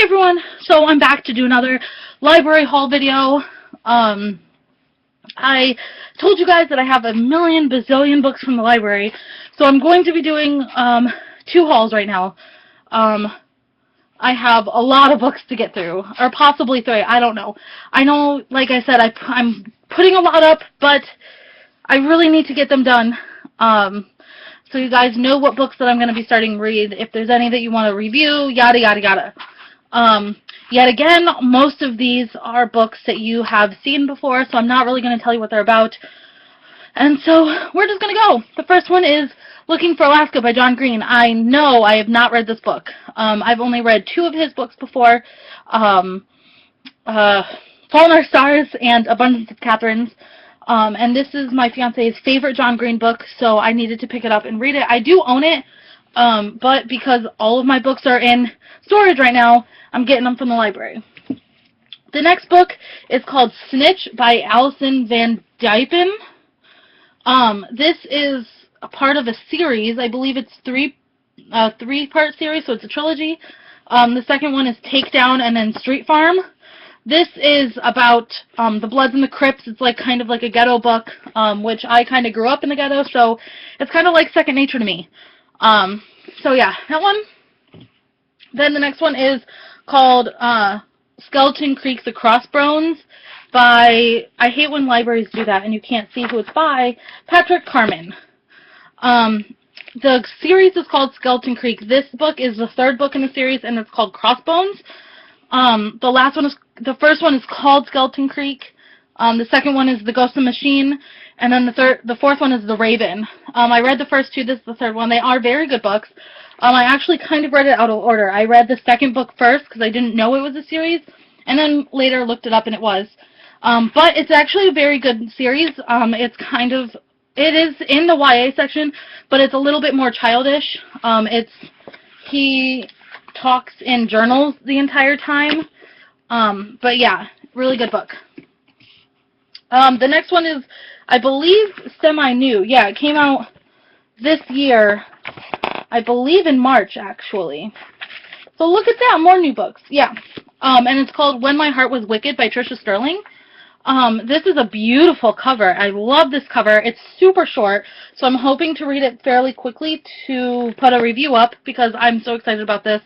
everyone, so I'm back to do another library haul video. I told you guys that I have a million bazillion books from the library, so I'm going to be doing 2 hauls right now. I have a lot of books to get through, or possibly 3, I don't know. I know, like I said, I'm putting a lot up, but I really need to get them done. So you guys know what books that I'm going to be starting to read, if there's any that you want to review, yada yada yada. Yet again, most of these are books that you have seen before, so I'm not really going to tell you what they're about. And so we're just going to go. The first one is Looking for Alaska by John Green. I know I have not read this book. I've only read 2 of his books before, Fault in Our Stars and Abundance of Catherine's. And this is my fiance's favorite John Green book, so I needed to pick it up and read it. I do own it, but because all of my books are in storage right now, I'm getting them from the library. The next book is called Snitch by Alison Van Dypen. This is a part of a series. I believe it's 3-part series, so it's a trilogy. The second one is Takedown and then Street Farm. This is about the Bloods and the Crips. It's like kind of like a ghetto book, which I kind of grew up in the ghetto, so it's kind of like second nature to me. So yeah, that one. Then the next one is called Skeleton Creek: The Crossbones by, I hate when libraries do that and you can't see who it's by, Patrick Carman. The series is called Skeleton Creek. This book is the 3rd book in the series and it's called Crossbones. The first one is called Skeleton Creek. The second one is The Ghost of the Machine, and then the 4th one is The Raven. I read the first 2. This is the 3rd one. They are very good books. I actually kind of read it out of order. I read the 2nd book first because I didn't know it was a series, and then later looked it up and it was. But it's actually a very good series. It is in the YA section, but it's a little bit more childish. He talks in journals the entire time. But yeah, really good book. The next one is, I believe, semi-new. Yeah, it came out this year, I believe in March, actually. So look at that, more new books. Yeah. And it's called When My Heart Was Wicked by Trisha Sterling. This is a beautiful cover. I love this cover. It's super short, so I'm hoping to read it fairly quickly to put a review up because I'm so excited about this.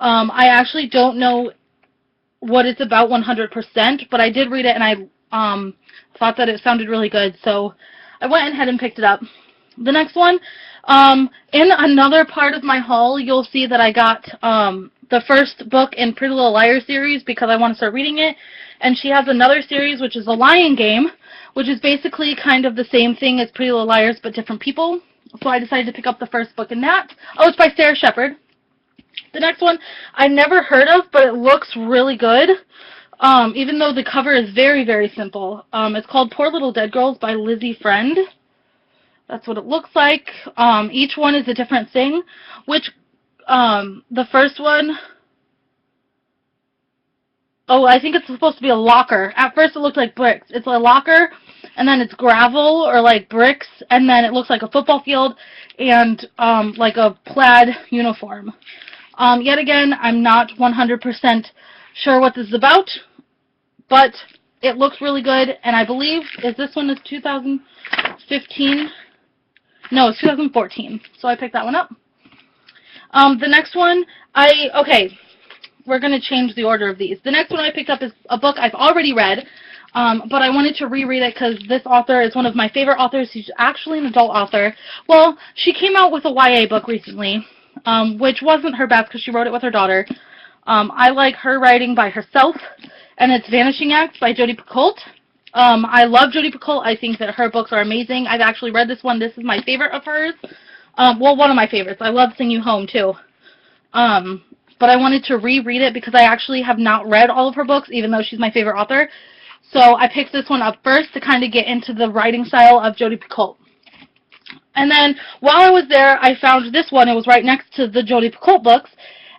I actually don't know what it's about 100%, but I did read it and I thought that it sounded really good, so I went ahead and picked it up. The next one, in another part of my haul, you'll see that I got the first book in Pretty Little Liars series because I want to start reading it, and she has another series which is The Lion Game, which is basically kind of the same thing as Pretty Little Liars but different people, so I decided to pick up the first book in that. Oh, it's by Sarah Shepard. The next one I never heard of, but it looks really good, even though the cover is very, very simple. It's called Poor Little Dead Girls by Lizzie Friend. That's what it looks like. Each one is a different thing, which the first one, I think it's supposed to be a locker. At first it looked like bricks. It's a locker, and then it's gravel or like bricks, and then it looks like a football field and like a plaid uniform. Yet again, I'm not 100% sure what this is about, but it looks really good, and I believe, this one is 2015? No, it's 2014, so I picked that one up. The next one, we're going to change the order of these. The next one I picked up is a book I've already read, but I wanted to reread it because this author is one of my favorite authors. She's actually an adult author. Well, she came out with a YA book recently, which wasn't her best because she wrote it with her daughter. I like her writing by herself, and it's Vanishing Act by Jodi Picoult. I love Jodi Picoult. I think that her books are amazing. I've actually read this one. This is my favorite of hers. Well, one of my favorites. I love Sing You Home, too. But I wanted to reread it because I actually have not read all of her books, even though she's my favorite author. So I picked this one up first to kind of get into the writing style of Jodi Picoult. And then while I was there, I found this one. It was right next to the Jodi Picoult books,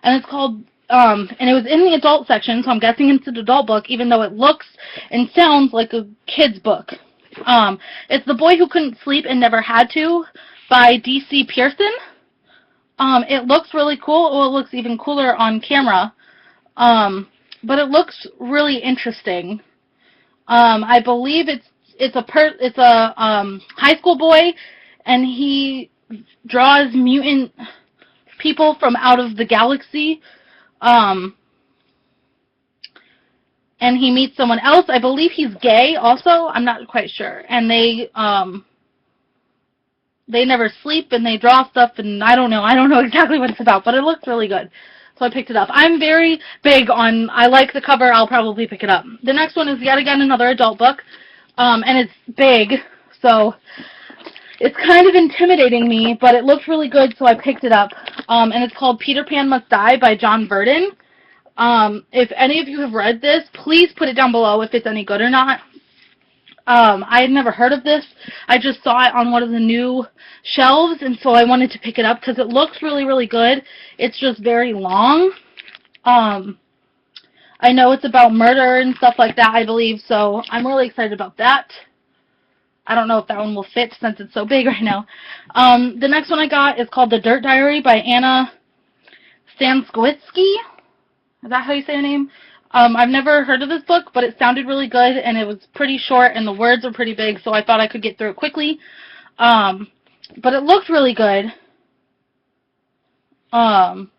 and it's called, and it was in the adult section, so I'm guessing it's an adult book, even though it looks and sounds like a kid's book. It's The Boy Who Couldn't Sleep and Never Had to by D.C. Pearson. It looks really cool. Well, it looks even cooler on camera. But it looks really interesting. I believe it's a high school boy, and he draws mutant people from out of the galaxy. And he meets someone else. I believe he's gay also. I'm not quite sure. And they never sleep, and they draw stuff, and I don't know exactly what it's about, but it looks really good. So I picked it up. I'm very big on, I like the cover, I'll probably pick it up. The next one is yet again another adult book, and it's big, so it's kind of intimidating me, but it looks really good, so I picked it up. And it's called Peter Pan Must Die by John Burden. If any of you have read this, please put it down below if it's any good or not. I had never heard of this. I just saw it on one of the new shelves, and so I wanted to pick it up because it looks really, really good. It's just very long. I know it's about murder and stuff like that, I believe, so I'm really excited about that. I don't know if that one will fit since it's so big right now. The next one I got is called The Dirt Diary by Anna Stanskowitsky. Is that how you say her name? I've never heard of this book, but it sounded really good, and it was pretty short, and the words are pretty big, so I thought I could get through it quickly. But it looked really good. I'm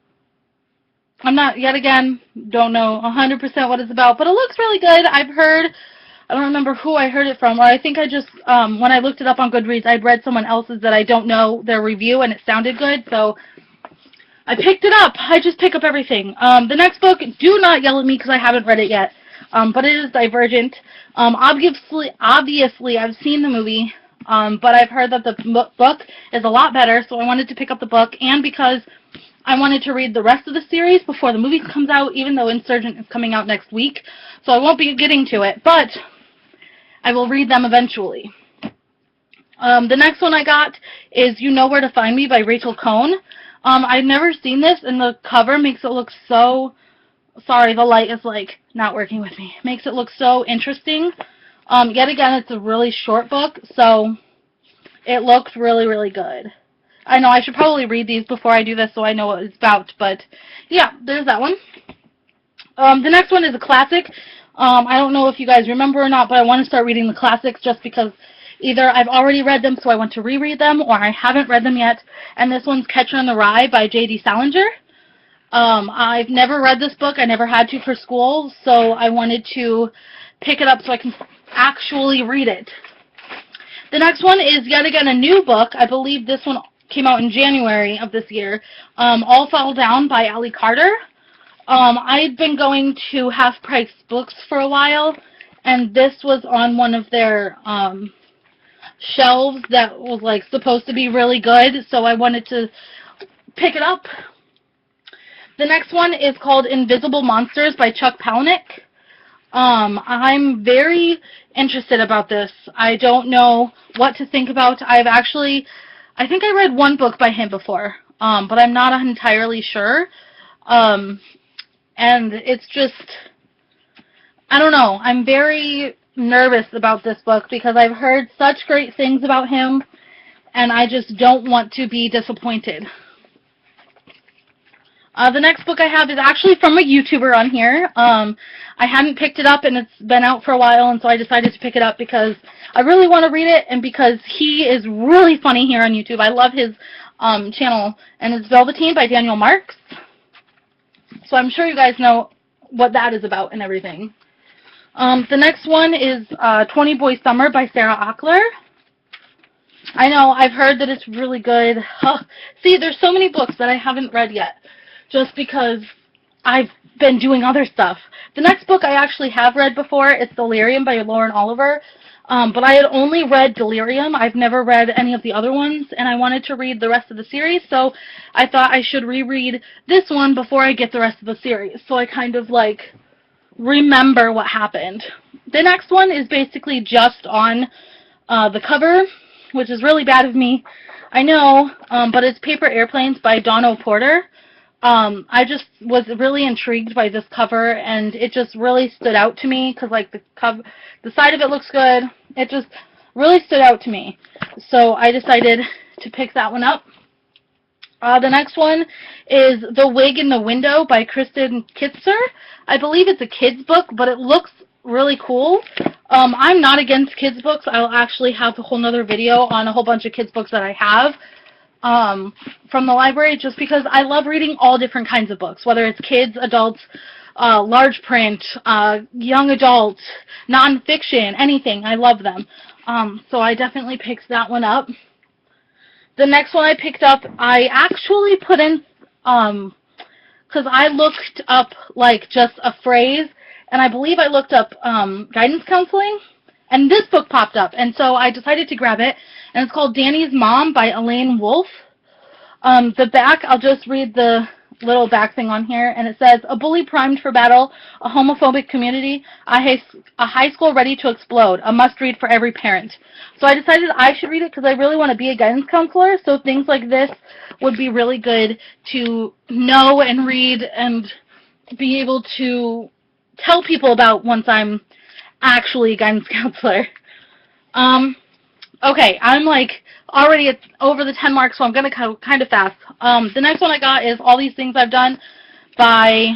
not, yet again, don't know 100% what it's about, but it looks really good. I've heard, I don't remember who I heard it from, or I think I just, when I looked it up on Goodreads, I'd read someone else's that I don't know their review, and it sounded good, so I picked it up. I just pick up everything. The next book, do not yell at me because I haven't read it yet, but it is Divergent. Obviously, I've seen the movie, but I've heard that the book is a lot better, so I wanted to pick up the book, and because I wanted to read the rest of the series before the movie comes out, even though Insurgent is coming out next week, so I won't be getting to it, but I will read them eventually. The next one I got is You Know Where to Find Me by Rachel Cohn. I've never seen this, and the cover makes it look so, sorry, the light is, like, not working with me. Makes it look so interesting. Yet again, it's a really short book, so it looks really, really good. I know I should probably read these before I do this so I know what it's about, but yeah, there's that one. The next one is a classic. I don't know if you guys remember or not, but I want to start reading the classics just because either I've already read them, so I want to reread them, or I haven't read them yet. And this one's Catcher in the Rye by J.D. Salinger. I've never read this book. I never had to for school, so I wanted to pick it up so I can actually read it. The next one is yet again a new book. I believe this one came out in January of this year. All Fall Down by Allie Carter. I'd been going to half-price books for a while, and this was on one of their shelves that was like supposed to be really good, so I wanted to pick it up. The next one is called Invisible Monsters by Chuck Palahniuk. I'm very interested about this. I don't know what to think about. I think I read one book by him before, but I'm not entirely sure. And it's just, I don't know. I'm very nervous about this book because I've heard such great things about him, and I just don't want to be disappointed. The next book I have is actually from a YouTuber on here. I hadn't picked it up, and it's been out for a while, and so I decided to pick it up because I really want to read it, and because he is really funny here on YouTube. I love his channel, and it's Velveteen by Daniel Marks. So I'm sure you guys know what that is about and everything. The next one is 20 Boy Summer by Sarah Ackler. I know, I've heard that it's really good. See, there's so many books that I haven't read yet, just because I've been doing other stuff. The next book I actually have read before. It's Delirium by Lauren Oliver. But I had only read Delirium. I've never read any of the other ones, and I wanted to read the rest of the series, so I thought I should reread this one before I get the rest of the series, so I kind of, like, remember what happened. The next one is basically just on the cover, which is really bad of me. I know, but it's Paper Airplanes by Dawn Porter. I just was really intrigued by this cover, and it just really stood out to me, because, like, the side of it looks good. It just really stood out to me. So I decided to pick that one up. The next one is The Wig in the Window by Kristen Kitzer. I believe it's a kid's book, but it looks really cool. I'm not against kids' books. I'll actually have a whole nother video on a whole bunch of kids' books that I have from the library, just because I love reading all different kinds of books, whether it's kids, adults, large print, young adults, nonfiction, anything. I love them. So I definitely picked that one up. The next one I picked up, I actually put in, because I looked up, like, just a phrase, and I believe I looked up guidance counseling, and this book popped up, and so I decided to grab it, and it's called Danny's Mom by Elaine Wolf. The back, I'll just read the little back thing on here, and it says, "A bully primed for battle, a homophobic community, a high school ready to explode, a must-read for every parent." So I decided I should read it because I really want to be a guidance counselor, so things like this would be really good to know and read and be able to tell people about once I'm actually a guidance counselor. Okay, I'm like already at over the 10 mark, so I'm going to go kind of fast. The next one I got is All These Things I've Done by,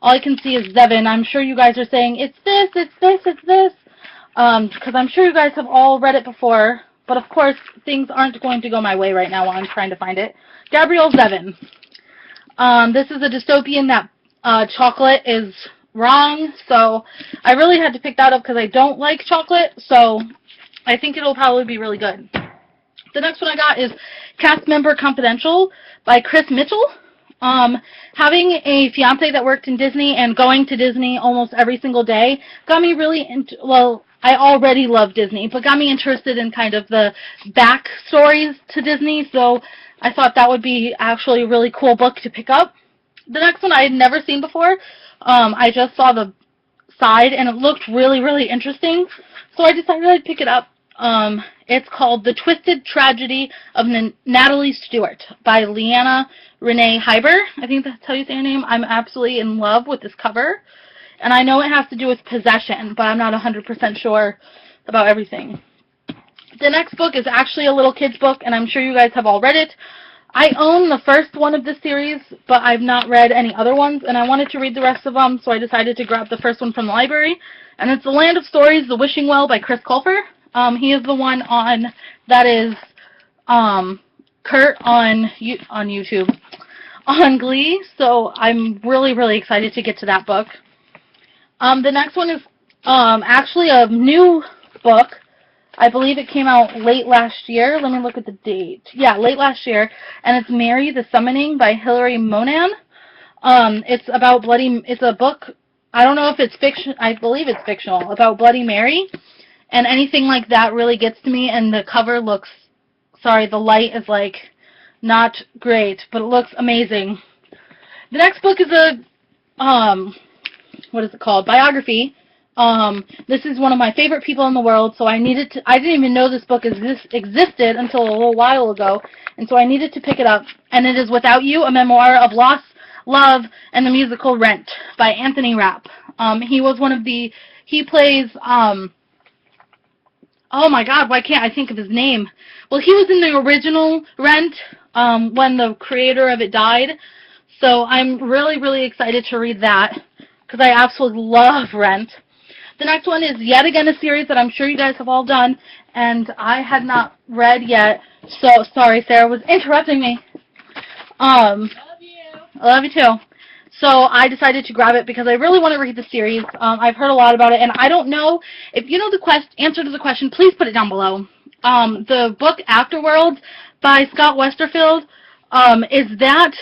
all I can see is Zevin. I'm sure you guys are saying, it's this, it's this, it's this, because I'm sure you guys have all read it before, but of course things aren't going to go my way right now while I'm trying to find it. Gabrielle Zevin. This is a dystopian that chocolate is wrong, so I really had to pick that up because I don't like chocolate, so I think it'll probably be really good. The next one I got is Cast Member Confidential by Chris Mitchell. Having a fiance that worked in Disney and going to Disney almost every single day got me really into, well, I already love Disney, but got me interested in kind of the back stories to Disney, so I thought that would be actually a really cool book to pick up. The next one I had never seen before. I just saw the side, and it looked really, really interesting, so I decided I'd pick it up. It's called The Twisted Tragedy of Natalie Stewart by Leanna Renee Hyber. I think that's how you say her name. I'm absolutely in love with this cover, and I know it has to do with possession, but I'm not 100% sure about everything. The next book is actually a little kid's book, and I'm sure you guys have all read it. I own the first one of this series, but I've not read any other ones, and I wanted to read the rest of them, so I decided to grab the first one from the library, and it's The Land of Stories, The Wishing Well by Chris Colfer. He is the one that is Kurt on YouTube, on Glee, so I'm really, really excited to get to that book. The next one is actually a new book. I believe it came out late last year. Let me look at the date. Yeah, late last year, and it's Mary the Summoning by Hilary Monan. It's about it's a book, I don't know if it's fiction, I believe it's fictional, about Bloody Mary. And anything like that really gets to me, and the cover looks, sorry, the light is like not great, but it looks amazing. The next book is a, what is it called? Biography. This is one of my favorite people in the world, so I didn't even know this book existed until a little while ago, and so I needed to pick it up, and it is Without You, a memoir of loss, love, and the musical Rent by Anthony Rapp. He plays, oh my god, why can't I think of his name? Well, he was in the original Rent when the creator of it died, so I'm really, really excited to read that because I absolutely love Rent. The next one is yet again a series that I'm sure you guys have all done, and I had not read yet, so sorry, Sarah was interrupting me. Love you. I love you too. So I decided to grab it because I really want to read the series. I've heard a lot about it, and I don't know if you know the answer to the question. Please put it down below. The book Afterworld by Scott Westerfeld, is that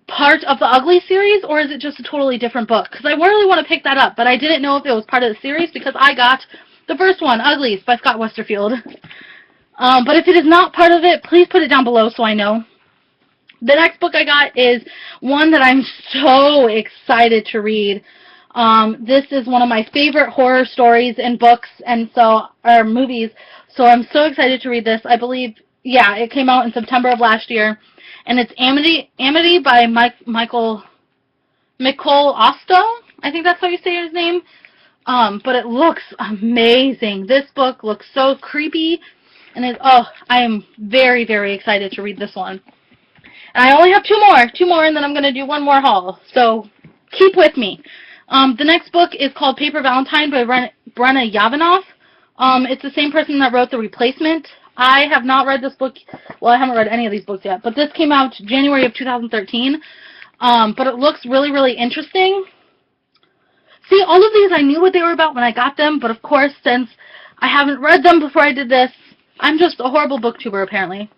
part of the Ugly series, or is it just a totally different book? Because I really want to pick that up, but I didn't know if it was part of the series because I got the first one, Uglies by Scott Westerfeld. But if it is not part of it, please put it down below so I know. The next book I got is one that I'm so excited to read. This is one of my favorite horror stories and books, or movies, so I'm so excited to read this. I believe, yeah, it came out in September of last year, and it's Amity by Nicole Osto. I think that's how you say his name. But it looks amazing. This book looks so creepy, and I am very, very excited to read this one. And I only have two more, and then I'm going to do one more haul. So keep with me. The next book is called Paper Valentine by Brenna Yavinoff. It's the same person that wrote The Replacement. I have not read this book. Well, I haven't read any of these books yet, but this came out January of 2013. But it looks really, really interesting. See, all of these I knew what they were about when I got them, but of course, since I haven't read them before I did this, I'm just a horrible booktuber, apparently.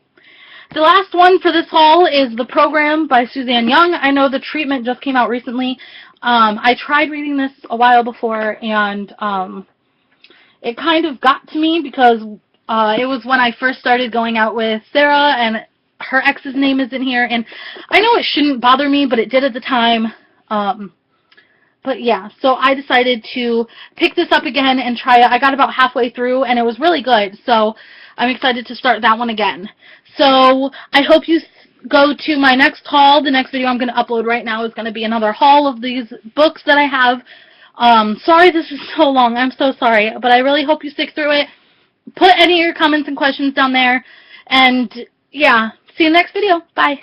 The last one for this haul is The Program by Suzanne Young. I know The Treatment just came out recently. I tried reading this a while before, and it kind of got to me because it was when I first started going out with Sarah, and her ex's name is in here, and I know it shouldn't bother me, but it did at the time. But yeah, so I decided to pick this up again and try it. I got about halfway through, and it was really good, so I'm excited to start that one again. So I hope you go to my next haul. The next video I'm going to upload right now is going to be another haul of these books that I have. Sorry this is so long. I'm so sorry, but I really hope you stick through it. Put any of your comments and questions down there, and yeah, see you next video. Bye.